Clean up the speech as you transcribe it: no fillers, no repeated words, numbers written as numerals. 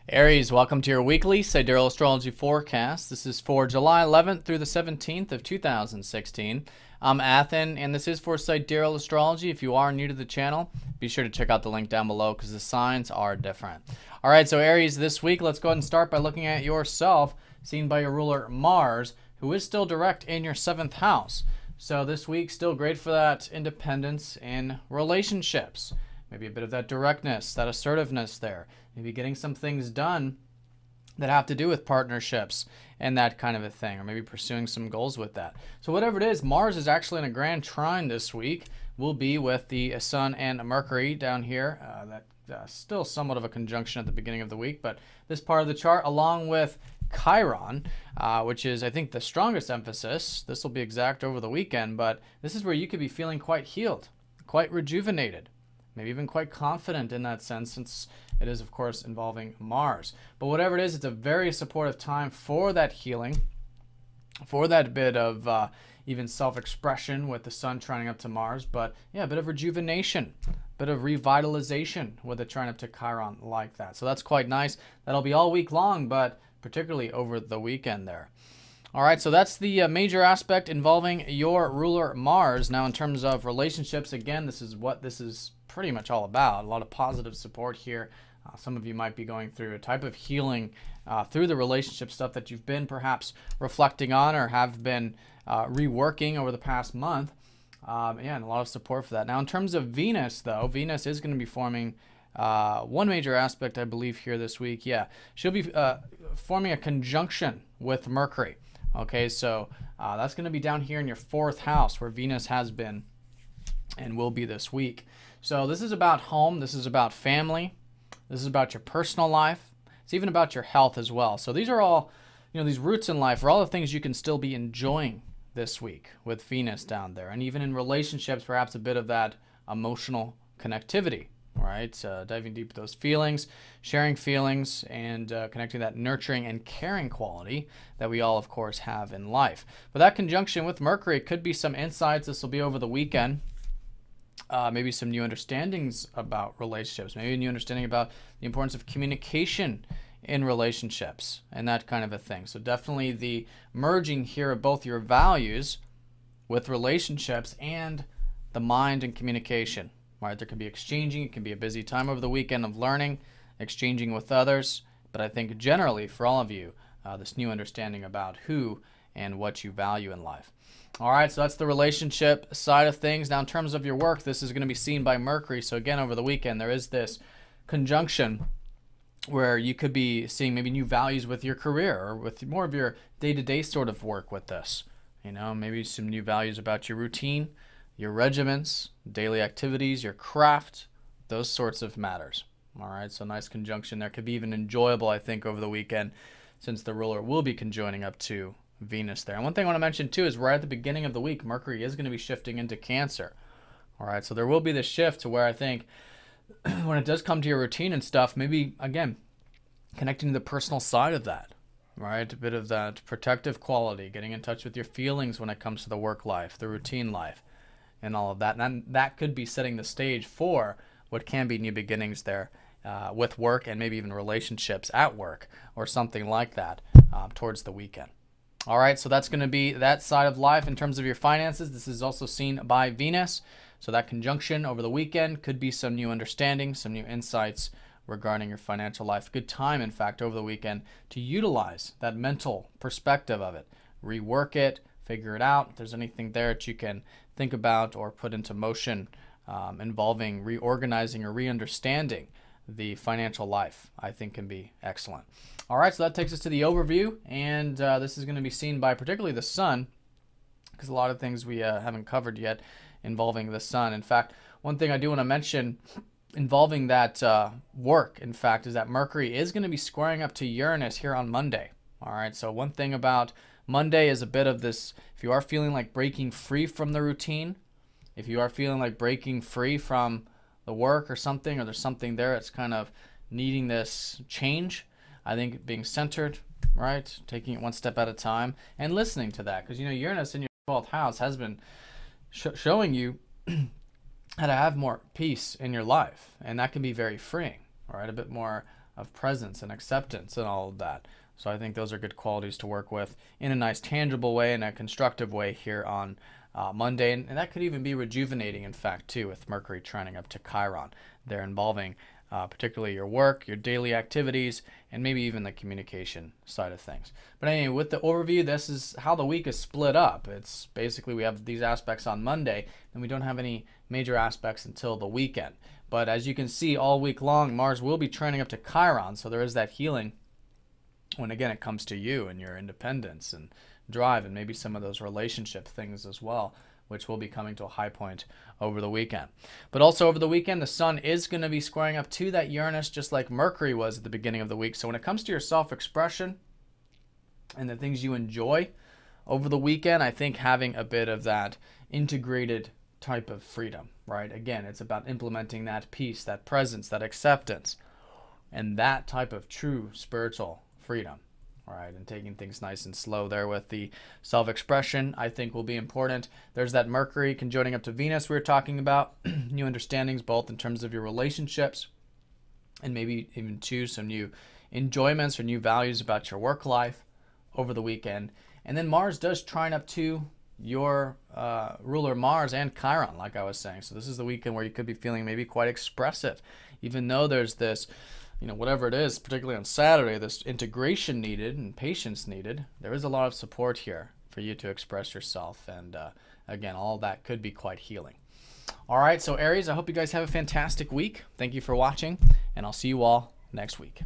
Aries, welcome to your weekly Sidereal Astrology forecast. This is for July 11th through the 17th of 2016. I'm Athen, and this is for Sidereal Astrology. If you are new to the channel, be sure to check out the link down below because the signs are different. All right, so Aries, this week, let's go ahead and start by looking at yourself, seen by your ruler Mars, who is still direct in your 7th house. So this week, still great for that independence in relationships. Maybe a bit of that directness, that assertiveness there. Maybe getting some things done that have to do with partnerships and that kind of a thing, or maybe pursuing some goals with that. So whatever it is, Mars is actually in a grand trine this week. We'll be with the Sun and Mercury down here. Still somewhat of a conjunction at the beginning of the week, but this part of the chart, along with Chiron, which is, I think, the strongest emphasis. This will be exact over the weekend, but this is where you could be feeling quite healed, quite rejuvenated. Maybe even quite confident in that sense, since it is, of course, involving Mars. But whatever it is, it's a very supportive time for that healing, for that bit of even self-expression with the Sun trining up to Mars. But yeah, a bit of rejuvenation, a bit of revitalization with the trine up to Chiron like that. So that's quite nice. That'll be all week long, but particularly over the weekend there. All right, so that's the major aspect involving your ruler Mars. Now, in terms of relationships, again, this is what this is pretty much all about. A lot of positive support here. Some of you might be going through a type of healing through the relationship stuff that you've been perhaps reflecting on or have been reworking over the past month. Yeah, and a lot of support for that. Now, in terms of Venus, though, Venus is going to be forming one major aspect, I believe, here this week. Yeah, she'll be forming a conjunction with Mercury. Okay, so that's going to be down here in your 4th house where Venus has been and will be this week. So this is about home. This is about family. This is about your personal life. It's even about your health as well. So these are all, these roots in life are all the things you can still be enjoying this week with Venus down there. And even in relationships, perhaps a bit of that emotional connectivity. All right, diving deep into those feelings, sharing feelings, and connecting that nurturing and caring quality that we all, of course, have in life. But that conjunction with Mercury could be some insights. This will be over the weekend. Maybe some new understandings about relationships. Maybe a new understanding about the importance of communication in relationships and that kind of a thing. So definitely the merging here of both your values with relationships and the mind and communication. Right, there can be exchanging. It can be a busy time over the weekend of learning, exchanging with others. But I think generally for all of you, this new understanding about who and what you value in life. All right, so that's the relationship side of things. Now, in terms of your work, this is going to be seen by Mercury. So again, over the weekend, there is this conjunction where you could be seeing maybe new values with your career or with more of your day-to-day sort of work with this. Maybe some new values about your routine, your regiments, daily activities, your craft, those sorts of matters. All right, so nice conjunction there. Could be even enjoyable, I think, over the weekend since the ruler will be conjoining up to Venus there. And one thing I want to mention, too, is right at the beginning of the week, Mercury is going to be shifting into Cancer. All right, so there will be this shift to where I think when it does come to your routine and stuff, maybe, again, connecting to the personal side of that. Right, a bit of that protective quality, getting in touch with your feelings when it comes to the work life, the routine life, and all of that. And that could be setting the stage for what can be new beginnings there with work and maybe even relationships at work or something like that towards the weekend. All right, so that's going to be that side of life. In terms of your finances, this is also seen by Venus. So that conjunction over the weekend could be some new understanding, some new insights regarding your financial life. Good time, in fact, over the weekend to utilize that mental perspective of it. Rework it, figure it out. If there's anything there that you can think about or put into motion involving reorganizing or re-understanding the financial life, I think can be excellent. All right, so that takes us to the overview, and this is going to be seen by particularly the Sun, because a lot of things we haven't covered yet involving the Sun. In fact, one thing I do want to mention involving that work, in fact, is that Mercury is going to be squaring up to Uranus here on Monday. All right, so one thing about Monday is a bit of this, if you are feeling like breaking free from the routine, if you are feeling like breaking free from the work or something, or there's something there that's kind of needing this change, I think being centered, right, taking it one step at a time and listening to that, because Uranus in your 12th house has been showing you how to have more peace in your life, and that can be very freeing. All right, a bit more of presence and acceptance and all of that. So I think those are good qualities to work with in a nice tangible way and a constructive way here on Monday. And that could even be rejuvenating, in fact, too, with Mercury trining up to Chiron. They're involving particularly your work, your daily activities, and maybe even the communication side of things. But anyway, with the overview, this is how the week is split up. It's basically we have these aspects on Monday, and we don't have any major aspects until the weekend. But as you can see, all week long, Mars will be trining up to Chiron, so there is that healing when, again, it comes to you and your independence and drive and maybe some of those relationship things as well, which will be coming to a high point over the weekend. But also over the weekend, the sun is going to be squaring up to that Uranus just like Mercury was at the beginning of the week. So when it comes to your self-expression and the things you enjoy over the weekend, I think having a bit of that integrated type of freedom, right? Again, it's about implementing that peace, that presence, that acceptance, and that type of true spiritual freedom, right? And taking things nice and slow there with the self-expression, I think will be important. There's that Mercury conjoining up to Venus we were talking about, new understandings both in terms of your relationships and maybe even choose some new enjoyments or new values about your work life over the weekend. And then Mars does trine up to your ruler Mars and Chiron, like I was saying. So this is the weekend where you could be feeling maybe quite expressive, even though there's this, whatever it is, particularly on Saturday, this integration needed and patience needed. There is a lot of support here for you to express yourself. And again, all that could be quite healing. All right, so Aries, I hope you guys have a fantastic week. Thank you for watching, and I'll see you all next week.